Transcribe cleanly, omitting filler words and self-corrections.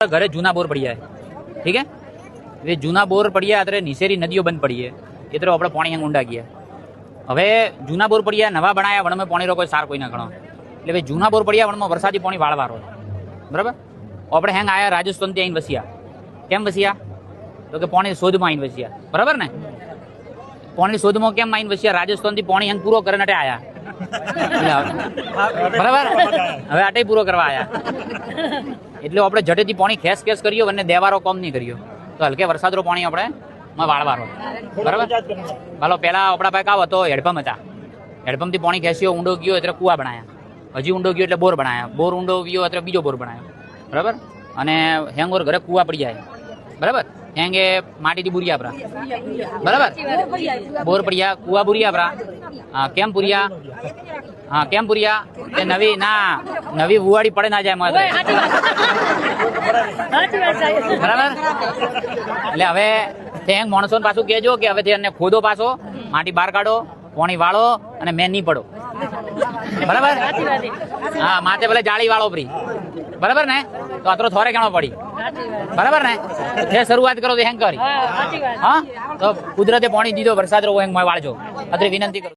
घरे जूना बोर पड़ी है, ठीक है। वे जूना बोर पड़ी है अतरे निशेरी नदियों बंद पड़ी है इतरे अपने पानी हेंग ऊंडा गया। हवे जूना बोर पड़ी है नवा बनाया वण में पानी रो कोई सार कोई ना गणो એટલે ભાઈ જૂના બોર પડ્યા વણમાં વરસાદી પાણી વાળવાનો બરાબર। આપણે હેંગ આયા રાજસ્થાનથી આવીને વસ્યા, કેમ વસ્યા તો કે પાણી શોધમાં આવીને વસ્યા, બરાબર ને। પાણી શોધમાં કેમ આવીને વસ્યા, રાજસ્થાનથી પાણી હેંગ પૂરો કરીને અટે આયા બરાબર। હવે આટે પૂરો કરવા આયા એટલે આપણે જટેથી પાણી ખેસ ખેસ કર્યો અને દેવારો કોમ નહીં કર્યો તો હલકે વરસાદરો પાણી આપણે વાળવાનો બરાબર। હાલો પહેલા આપણા પાસે કાવ હતો હેડપંપ હતા, હેડપંપથી પાણી ખેંચ્યો ઊંડો ગયો એટલે કૂવા બનાયા, હજી ઊંડો ગયો એટલે બોર બનાયા, બોર ઊંડો ગયો એટલે બીજો બોર બનાવ્યો બરાબર। અને હેંગ ઓર ઘરે કૂવા પડી જાય બરાબર, હેંગ એ માટીથી બુરિયા આપણા બરાબર, બોર પડ્યા કૂવા બુરિયા આપણા કેમ પૂર્યા, હા કેમ પૂર્યા એ નવી ના નવી બુવાડી પડે ના જાય મારે બરાબર। એટલે હવે હેંગ માણસો પાછું કહેજો કે હવે એને ખોદો પાછો, માટી બહાર કાઢો, પાણી વાળો અને મેં નહીં પડો બરાબર। હા માથે ભલે જાળી વાળો ફરી બરાબર ને તો આતરો થોરે કેણો પડી બરાબર ને। જે શરૂઆત કરો તો હેંગ કરી, હા તો કુદરતે પાણી દીધો વરસાદ રો હેંગ વાળજો અત્રે વિનંતી કરું।